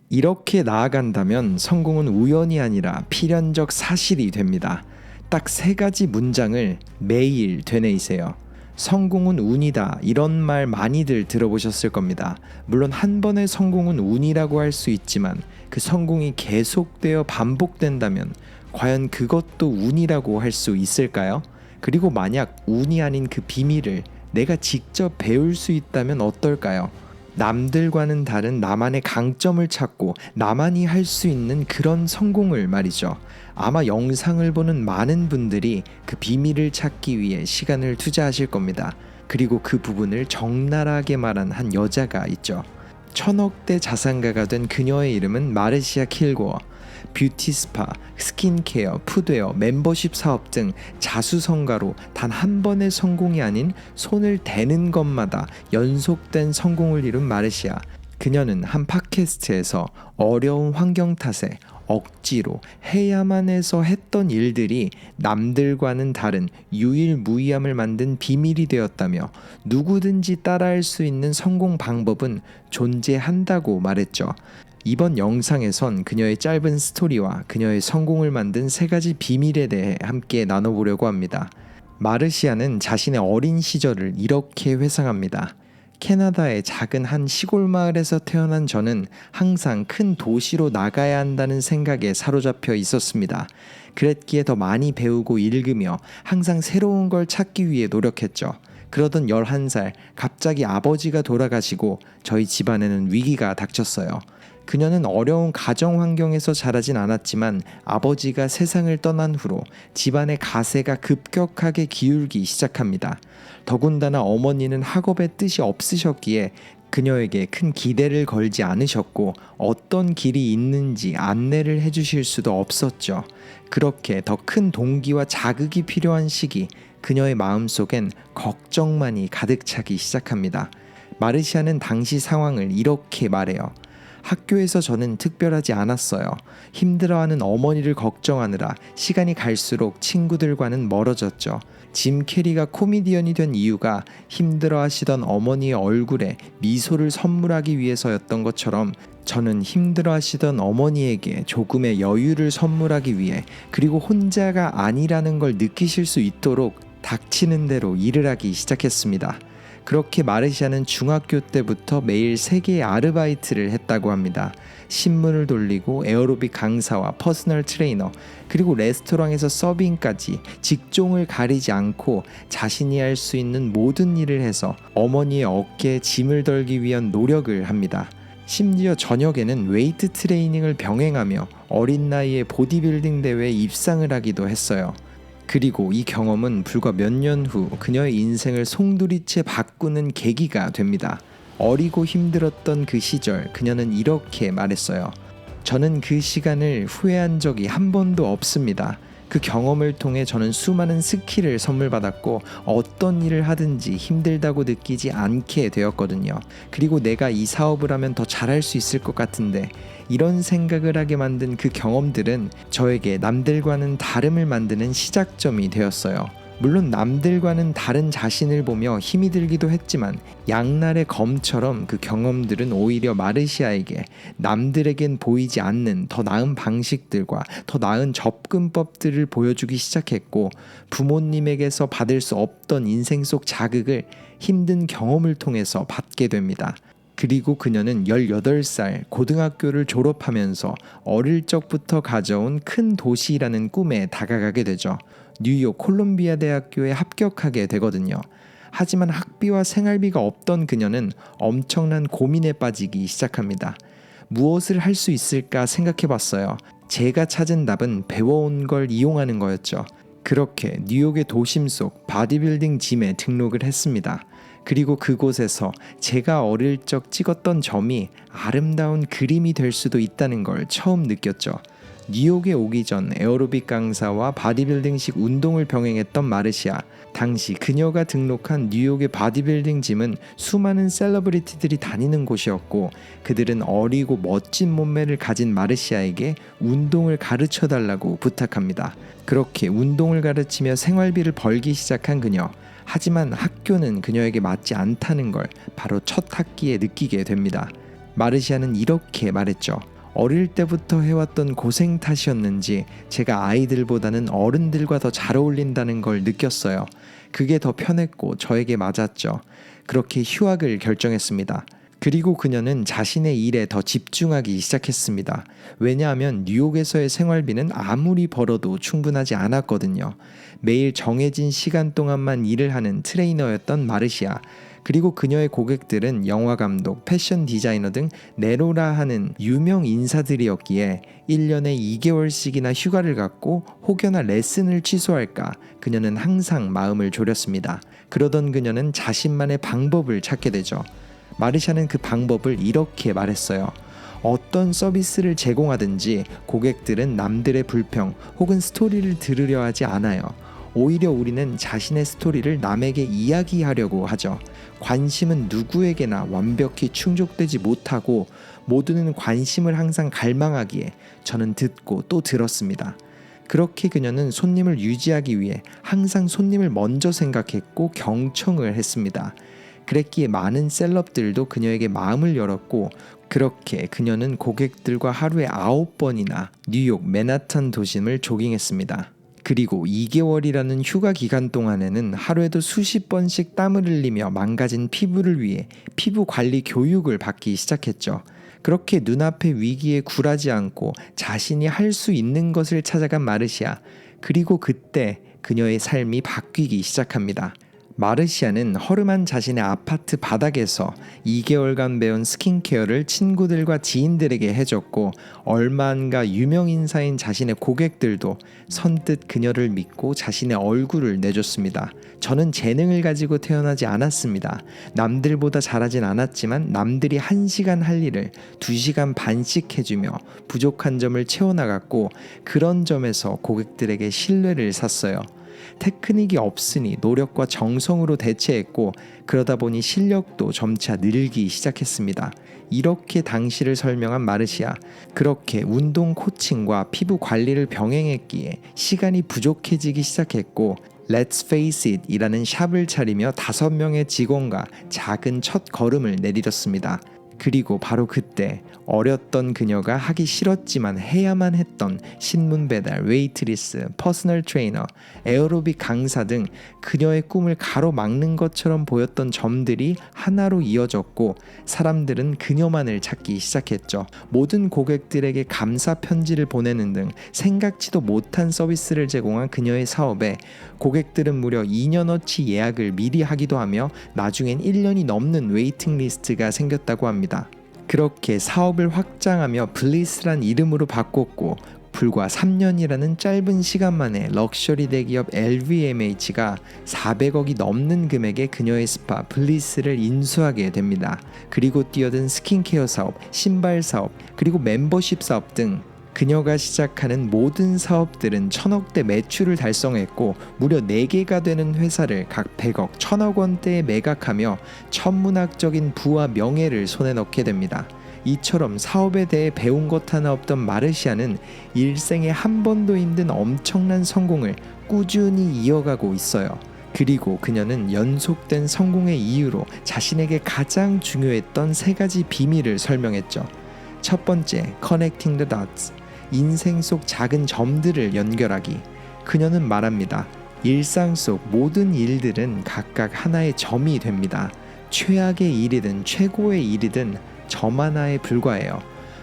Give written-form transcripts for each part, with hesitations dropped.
이렇게 나아간다면 성공은 우연이 아니라 필연적 사실이 됩니다. 딱 세 가지 문장을 매일 되뇌이세요. 성공은 운이다, 이런 말 많이들 들어보셨을 겁니다. 물론 한 번의 성공은 운이라고 할 수 있지만 그 성공이 계속되어 반복된다면 과연 그것도 운이라고 할 수 있을까요? 그리고 만약 운이 아닌 그 비밀을 내가 직접 배울 수 있다면 어떨까요? 남들과는 다른 나만의 강점을 찾고 나만이 할 수 있는 그런 성공을 말이죠. 아마 영상을 보는 많은 분들이 그 비밀을 찾기 위해 시간을 투자하실 겁니다. 그리고 그 부분을 적나라하게 말한 한 여자가 있죠. 1000억대 자산가가 된 그녀의 이름은 마르시아 킬고어. 뷰티 스파, 스킨케어, 푸드웨어, 멤버십 사업 등 자수성가로 단 한 번의 성공이 아닌 손을 대는 것마다 연속된 성공을 이룬 마르시아. 그녀는 한 팟캐스트에서 어려운 환경 탓에 억지로 해야만 해서 했던 일들이 남들과는 다른 유일무이함을 만든 비밀이 되었다며 누구든지 따라할 수 있는 성공 방법은 존재한다고 말했죠. 이번 영상에선 그녀의 짧은 스토리와 그녀의 성공을 만든 세 가지 비밀에 대해 함께 나눠보려고 합니다. 마르시아는 자신의 어린 시절을 이렇게 회상합니다. 캐나다의 작은 한 시골 마을에서 태어난 저는 항상 큰 도시로 나가야 한다는 생각에 사로잡혀 있었습니다. 그랬기에 더 많이 배우고 읽으며 항상 새로운 걸 찾기 위해 노력했죠. 그러던 11살 갑자기 아버지가 돌아가시고 저희 집안에는 위기가 닥쳤어요. 그녀는 어려운 가정 환경에서 자라진 않았지만 아버지가 세상을 떠난 후로 집안의 가세가 급격하게 기울기 시작합니다. 더군다나 어머니는 학업에 뜻이 없으셨기에 그녀에게 큰 기대를 걸지 않으셨고 어떤 길이 있는지 안내를 해주실 수도 없었죠. 그렇게 더 큰 동기와 자극이 필요한 시기, 그녀의 마음속엔 걱정만이 가득 차기 시작합니다. 마르시아는 당시 상황을 이렇게 말해요. 학교에서 저는 특별하지 않았어요. 힘들어하는 어머니를 걱정하느라 시간이 갈수록 친구들과는 멀어졌죠. 짐 캐리가 코미디언이 된 이유가 힘들어하시던 어머니의 얼굴에 미소를 선물하기 위해서였던 것처럼 저는 힘들어하시던 어머니에게 조금의 여유를 선물하기 위해, 그리고 혼자가 아니라는 걸 느끼실 수 있도록 닥치는 대로 일을 하기 시작했습니다. 그렇게 마르시아는 중학교 때부터 매일 3개의 아르바이트를 했다고 합니다. 신문을 돌리고 에어로빅 강사와 퍼스널 트레이너, 그리고 레스토랑에서 서빙까지 직종을 가리지 않고 자신이 할 수 있는 모든 일을 해서 어머니의 어깨에 짐을 덜기 위한 노력을 합니다. 심지어 저녁에는 웨이트 트레이닝을 병행하며 어린 나이에 보디빌딩 대회에 입상을 하기도 했어요. 그리고 이 경험은 불과 몇 년 후 그녀의 인생을 송두리째 바꾸는 계기가 됩니다. 어리고 힘들었던 그 시절, 그녀는 이렇게 말했어요. 저는 그 시간을 후회한 적이 한 번도 없습니다. 그 경험을 통해 저는 수많은 스킬을 선물 받았고 어떤 일을 하든지 힘들다고 느끼지 않게 되었거든요. 그리고 내가 이 사업을 하면 더 잘할 수 있을 것 같은데, 이런 생각을 하게 만든 그 경험들은 저에게 남들과는 다름을 만드는 시작점이 되었어요. 물론 남들과는 다른 자신을 보며 힘이 들기도 했지만 양날의 검처럼 그 경험들은 오히려 마르시아에게 남들에겐 보이지 않는 더 나은 방식들과 더 나은 접근법들을 보여주기 시작했고, 부모님에게서 받을 수 없던 인생 속 자극을 힘든 경험을 통해서 받게 됩니다. 그리고 그녀는 18살 고등학교를 졸업하면서 어릴 적부터 가져온 큰 도시라는 꿈에 다가가게 되죠. 뉴욕 콜롬비아 대학교에 합격하게 되거든요. 하지만 학비와 생활비가 없던 그녀는 엄청난 고민에 빠지기 시작합니다. 무엇을 할 수 있을까 생각해봤어요. 제가 찾은 답은 배워온 걸 이용하는 거였죠. 그렇게 뉴욕의 도심 속 바디빌딩 짐에 등록을 했습니다. 그리고 그곳에서 제가 어릴 적 찍었던 점이 아름다운 그림이 될 수도 있다는 걸 처음 느꼈죠. 뉴욕에 오기 전 에어로빅 강사와 바디빌딩식 운동을 병행했던 마르시아. 당시 그녀가 등록한 뉴욕의 바디빌딩 짐은 수많은 셀러브리티들이 다니는 곳이었고, 그들은 어리고 멋진 몸매를 가진 마르시아에게 운동을 가르쳐달라고 부탁합니다. 그렇게 운동을 가르치며 생활비를 벌기 시작한 그녀. 하지만 학교는 그녀에게 맞지 않다는 걸 바로 첫 학기에 느끼게 됩니다. 마르시아는 이렇게 말했죠. 어릴 때부터 해왔던 고생 탓이었는지 제가 아이들보다는 어른들과 더 잘 어울린다는 걸 느꼈어요. 그게 더 편했고 저에게 맞았죠. 그렇게 휴학을 결정했습니다. 그리고 그녀는 자신의 일에 더 집중하기 시작했습니다. 왜냐하면 뉴욕에서의 생활비는 아무리 벌어도 충분하지 않았거든요. 매일 정해진 시간 동안만 일을 하는 트레이너였던 마르시아. 그리고 그녀의 고객들은 영화감독, 패션 디자이너 등 네로라 하는 유명 인사들이었기에 1년에 2개월씩이나 휴가를 갖고 혹여나 레슨을 취소할까 그녀는 항상 마음을 졸였습니다. 그러던 그녀는 자신만의 방법을 찾게 되죠. 마르샤는 그 방법을 이렇게 말했어요. 어떤 서비스를 제공하든지 고객들은 남들의 불평 혹은 스토리를 들으려 하지 않아요. 오히려 우리는 자신의 스토리를 남에게 이야기하려고 하죠. 관심은 누구에게나 완벽히 충족되지 못하고 모두는 관심을 항상 갈망하기에 저는 듣고 또 들었습니다. 그렇게 그녀는 손님을 유지하기 위해 항상 손님을 먼저 생각했고 경청을 했습니다. 그랬기에 많은 셀럽들도 그녀에게 마음을 열었고 그렇게 그녀는 고객들과 하루에 9번이나 뉴욕 맨하탄 도심을 조깅했습니다. 그리고 2개월이라는 휴가 기간 동안에는 하루에도 수십 번씩 땀을 흘리며 망가진 피부를 위해 피부 관리 교육을 받기 시작했죠. 그렇게 눈앞의 위기에 굴하지 않고 자신이 할 수 있는 것을 찾아간 마르시아. 그리고 그때 그녀의 삶이 바뀌기 시작합니다. 마르시아는 허름한 자신의 아파트 바닥에서 2개월간 배운 스킨케어를 친구들과 지인들에게 해줬고 얼마 안가 유명인사인 자신의 고객들도 선뜻 그녀를 믿고 자신의 얼굴을 내줬습니다. 저는 재능을 가지고 태어나지 않았습니다. 남들보다 잘하진 않았지만 남들이 1시간 할 일을 2시간 반씩 해주며 부족한 점을 채워나갔고 그런 점에서 고객들에게 신뢰를 샀어요. 테크닉이 없으니 노력과 정성으로 대체했고 그러다 보니 실력도 점차 늘기 시작했습니다. 이렇게 당시를 설명한 마르시아. 그렇게 운동 코칭과 피부 관리를 병행했기에 시간이 부족해지기 시작했고 Let's Face It 이라는 샵을 차리며 5명의 직원과 작은 첫 걸음을 내디뎠습니다. 그리고 바로 그때 어렸던 그녀가 하기 싫었지만 해야만 했던 신문 배달, 웨이트리스, 퍼스널 트레이너, 에어로빅 강사 등 그녀의 꿈을 가로막는 것처럼 보였던 점들이 하나로 이어졌고 사람들은 그녀만을 찾기 시작했죠. 모든 고객들에게 감사 편지를 보내는 등 생각지도 못한 서비스를 제공한 그녀의 사업에 고객들은 무려 2년어치 예약을 미리 하기도 하며 나중엔 1년이 넘는 웨이팅 리스트가 생겼다고 합니다. 그렇게 사업을 확장하며 블리스란 이름으로 바꿨고 불과 3년이라는 짧은 시간 만에 럭셔리 대기업 LVMH가 400억이 넘는 금액의 그녀의 스파 블리스를 인수하게 됩니다. 그리고 뛰어든 스킨케어 사업, 신발 사업, 그리고 멤버십 사업 등 그녀가 시작하는 모든 사업들은 1000억대 매출을 달성했고 무려 4개가 되는 회사를 각 100억, 1000억 원대에 매각하며 천문학적인 부와 명예를 손에 넣게 됩니다. 이처럼 사업에 대해 배운 것 하나 없던 마르시아는 일생에 한 번도 힘든 엄청난 성공을 꾸준히 이어가고 있어요. 그리고 그녀는 연속된 성공의 이유로 자신에게 가장 중요했던 3가지 비밀을 설명했죠. 첫 번째, Connecting the Dots. 인생 속 작은 점들을 연결하기. 그녀는 말합니다. 일상 속 모든 일들은 각각 하나의 점이 됩니다. 최악의 일이든 최고의 일이든 점 하나에 불과해요.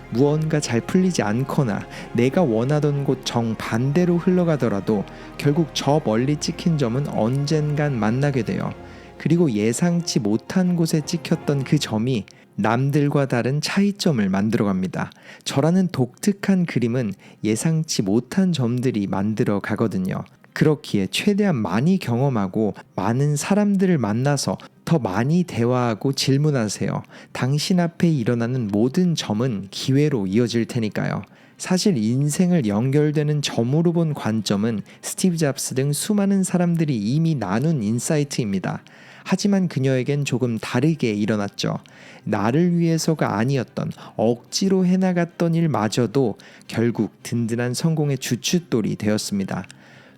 무언가 잘 풀리지 않거나 내가 원하던 곳 정반대로 흘러가더라도 결국 저 멀리 찍힌 점은 언젠간 만나게 돼요. 그리고 예상치 못한 곳에 찍혔던 그 점이 남들과 다른 차이점을 만들어갑니다. 저라는 독특한 그림은 예상치 못한 점들이 만들어 가거든요. 그렇기에 최대한 많이 경험하고 많은 사람들을 만나서 더 많이 대화하고 질문하세요. 당신 앞에 일어나는 모든 점은 기회로 이어질 테니까요. 사실 인생을 연결되는 점으로 본 관점은 스티브 잡스 등 수많은 사람들이 이미 나눈 인사이트입니다. 하지만 그녀에겐 조금 다르게 일어났죠. 나를 위해서가 아니었던 억지로 해나갔던 일마저도 결국 든든한 성공의 주춧돌이 되었습니다.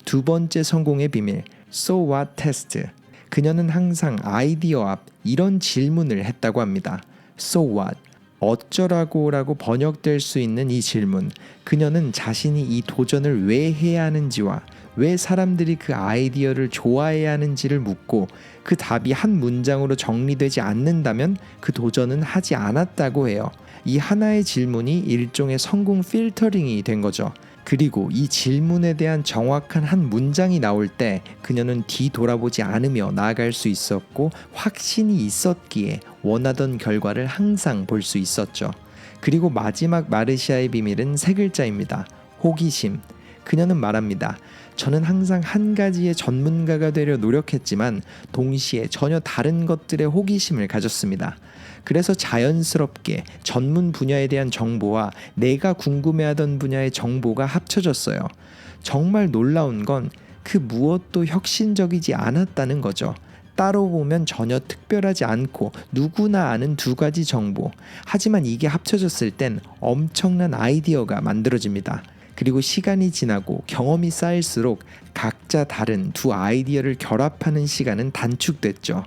두 번째 성공의 비밀, So What 테스트. 그녀는 항상 아이디어 앞 이런 질문을 했다고 합니다. So what? 어쩌라고라고 번역될 수 있는 이 질문, 그녀는 자신이 이 도전을 왜 해야 하는지와 왜 사람들이 그 아이디어를 좋아해야 하는지를 묻고 그 답이 한 문장으로 정리되지 않는다면 그 도전은 하지 않았다고 해요. 이 하나의 질문이 일종의 성공 필터링이 된 거죠. 그리고 이 질문에 대한 정확한 한 문장이 나올 때 그녀는 뒤돌아보지 않으며 나아갈 수 있었고 확신이 있었기에 원하던 결과를 항상 볼 수 있었죠. 그리고 마지막 마르시아의 비밀은 세 글자입니다. 호기심. 그녀는 말합니다. 저는 항상 한 가지의 전문가가 되려 노력했지만 동시에 전혀 다른 것들에 호기심을 가졌습니다. 그래서 자연스럽게 전문 분야에 대한 정보와 내가 궁금해하던 분야의 정보가 합쳐졌어요. 정말 놀라운 건 그 무엇도 혁신적이지 않았다는 거죠. 따로 보면 전혀 특별하지 않고 누구나 아는 두 가지 정보. 하지만 이게 합쳐졌을 땐 엄청난 아이디어가 만들어집니다. 그리고 시간이 지나고 경험이 쌓일수록 각자 다른 두 아이디어를 결합하는 시간은 단축됐죠.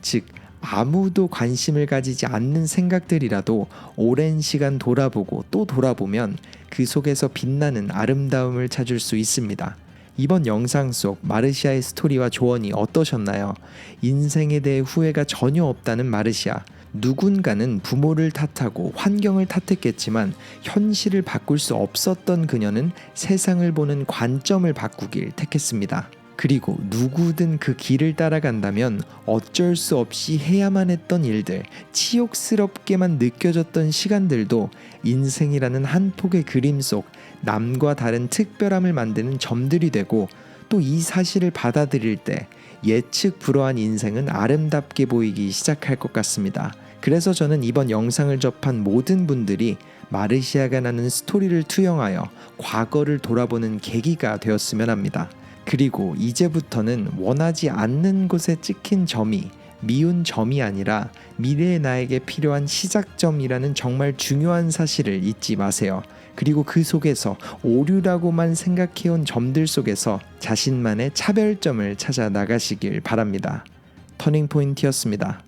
즉 아무도 관심을 가지지 않는 생각들이라도 오랜 시간 돌아보고 또 돌아보면 그 속에서 빛나는 아름다움을 찾을 수 있습니다. 이번 영상 속 마르시아의 스토리와 조언이 어떠셨나요? 인생에 대해 후회가 전혀 없다는 마르시아. 누군가는 부모를 탓하고 환경을 탓했겠지만 현실을 바꿀 수 없었던 그녀는 세상을 보는 관점을 바꾸길 택했습니다. 그리고 누구든 그 길을 따라간다면 어쩔 수 없이 해야만 했던 일들, 치욕스럽게만 느껴졌던 시간들도 인생이라는 한 폭의 그림 속 남과 다른 특별함을 만드는 점들이 되고 또 이 사실을 받아들일 때 예측 불허한 인생은 아름답게 보이기 시작할 것 같습니다. 그래서 저는 이번 영상을 접한 모든 분들이 마르시아가 나눈 스토리를 투영하여 과거를 돌아보는 계기가 되었으면 합니다. 그리고 이제부터는 원하지 않는 곳에 찍힌 점이 미운 점이 아니라 미래의 나에게 필요한 시작점이라는 정말 중요한 사실을 잊지 마세요. 그리고 그 속에서 오류라고만 생각해온 점들 속에서 자신만의 차별점을 찾아 나가시길 바랍니다. 터닝포인트였습니다.